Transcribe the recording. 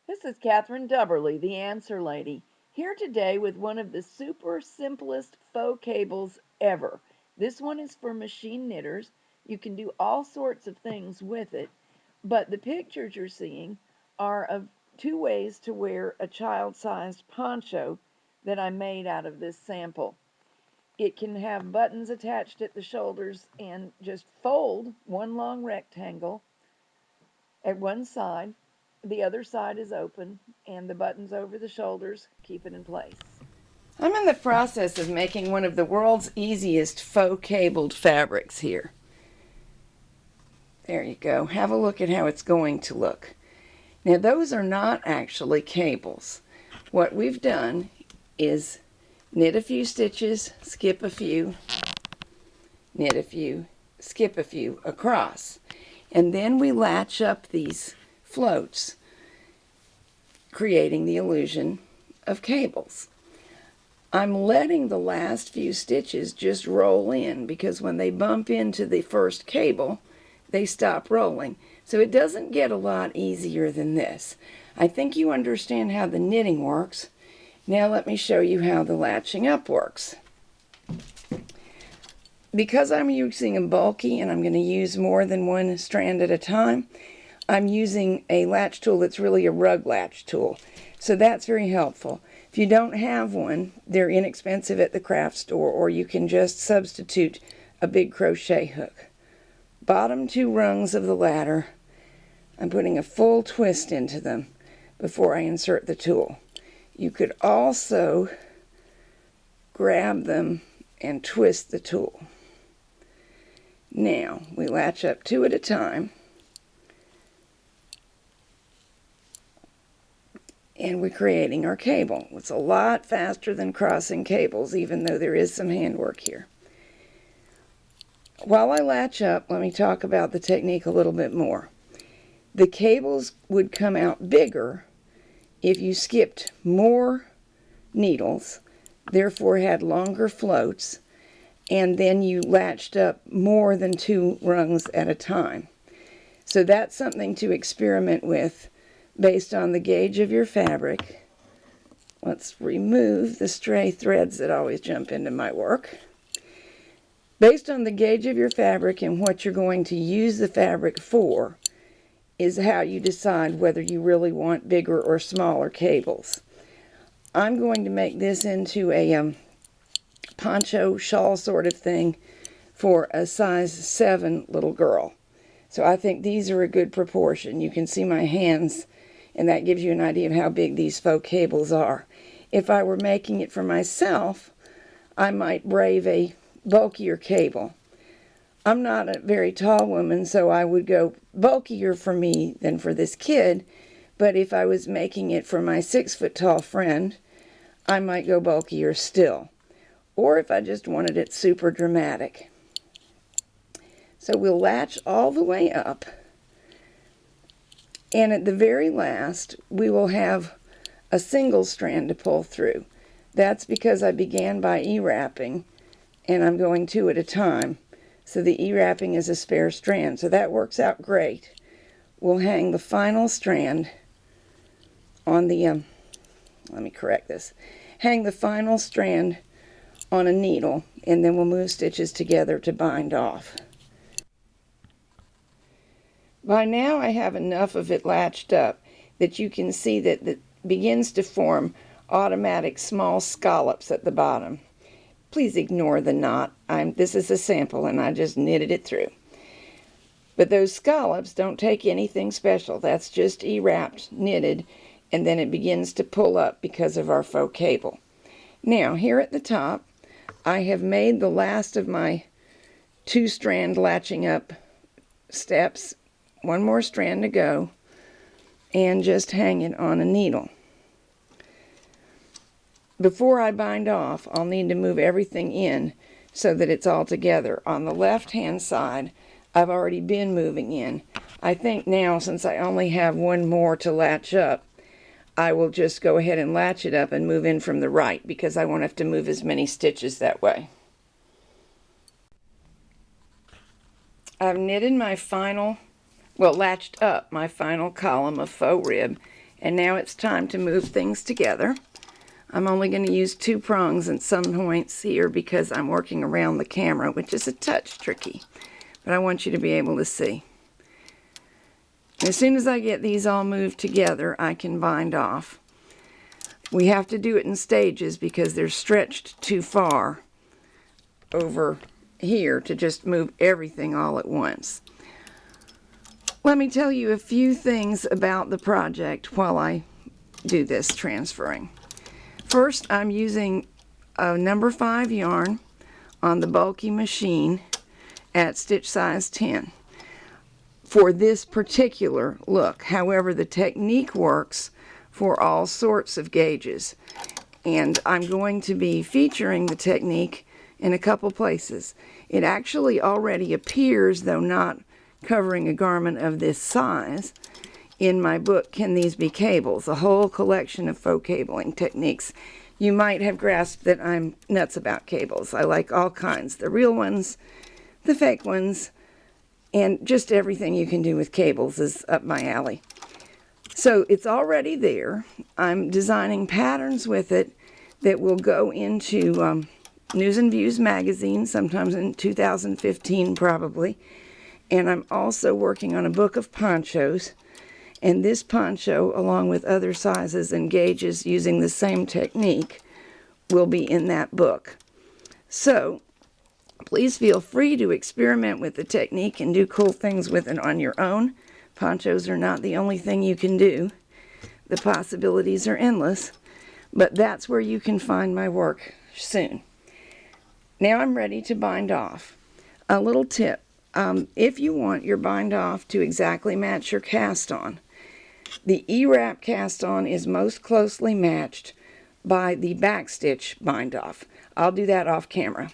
This is Catherine Dubberly, the Answer Lady, here today with one of the super simplest faux cables ever. This one is for machine knitters. You can do all sorts of things with it, but the pictures you're seeing are of two ways to wear a child-sized poncho that I made out of this sample. It can have buttons attached at the shoulders and just fold one long rectangle at one side. The other side is open, and the buttons over the shoulders keep it in place. I'm in the process of making one of the world's easiest faux cabled fabrics here. There you go. Have a look at how it's going to look. Now those are not actually cables. What we've done is knit a few stitches, skip a few, knit a few, skip a few across. And then we latch up these floats, creating the illusion of cables. I'm letting the last few stitches just roll in because when they bump into the first cable, they stop rolling. So it doesn't get a lot easier than this. I think you understand how the knitting works. Now let me show you how the latching up works. Because I'm using a bulky and I'm going to use more than one strand at a time, I'm using a latch tool that's really a rug latch tool. So that's very helpful. If you don't have one, they're inexpensive at the craft store, or you can just substitute a big crochet hook. Bottom two rungs of the ladder, I'm putting a full twist into them before I insert the tool. You could also grab them and twist the tool. Now, we latch up two at a time, and we're creating our cable. It's a lot faster than crossing cables, even though there is some handwork here. While I latch up, let me talk about the technique a little bit more. The cables would come out bigger if you skipped more needles, therefore had longer floats, and then you latched up more than two rungs at a time. So that's something to experiment with based on the gauge of your fabric. Let's remove the stray threads that always jump into my work. Based on the gauge of your fabric and what you're going to use the fabric for is how you decide whether you really want bigger or smaller cables. I'm going to make this into a poncho shawl sort of thing for a size 7 little girl. So I think these are a good proportion. You can see my hands, and that gives you an idea of how big these faux cables are. If I were making it for myself, I might brave a bulkier cable. I'm not a very tall woman, so I would go bulkier for me than for this kid, but if I was making it for my 6-foot tall friend, I might go bulkier still. Or if I just wanted it super dramatic. So we'll latch all the way up, and at the very last we will have a single strand to pull through. That's because I began by E-wrapping, and I'm going two at a time. So the E-wrapping is a spare strand, so that works out great. We'll hang the final strand on the, let me correct this, hang the final strand on a needle, and then we'll move stitches together to bind off. By now I have enough of it latched up that you can see that it begins to form automatic small scallops at the bottom. Please ignore the knot. This is a sample and I just knitted it through. But those scallops don't take anything special. That's just E-wrapped, knitted, and then it begins to pull up because of our faux cable. Now here at the top, I have made the last of my 2-strand latching up steps. One more strand to go, and just hang it on a needle. Before I bind off, I'll need to move everything in so that it's all together. On the left hand side, I've already been moving in. I think now, since I only have one more to latch up, I will just go ahead and latch it up and move in from the right because I won't have to move as many stitches that way. I've knitted my final, well, latched up my final column of faux rib, And now it's time to move things together. I'm only going to use 2 prongs at some points here because I'm working around the camera, which is a touch tricky, but I want you to be able to see. As soon as I get these all moved together, I can bind off. We have to do it in stages because they're stretched too far over here to just move everything all at once. Let me tell you a few things about the project while I do this transferring. First, I'm using a number 5 yarn on the bulky machine at stitch size 10 for this particular look. However, the technique works for all sorts of gauges, and I'm going to be featuring the technique in a couple places. It actually already appears, though not covering a garment of this size, in my book, Can These Be Cables? A whole collection of faux cabling techniques. You might have grasped that I'm nuts about cables. I like all kinds. The real ones, the fake ones, and just everything you can do with cables is up my alley. So it's already there. I'm designing patterns with it that will go into News and Views magazine, sometimes in 2015 probably. And I'm also working on a book of ponchos. And this poncho, along with other sizes and gauges using the same technique, will be in that book. So, please feel free to experiment with the technique and do cool things with it on your own. Ponchos are not the only thing you can do. The possibilities are endless, but that's where you can find my work soon. Now I'm ready to bind off. A little tip, if you want your bind off to exactly match your cast on, the E-wrap cast on is most closely matched by the backstitch bind off. I'll do that off camera.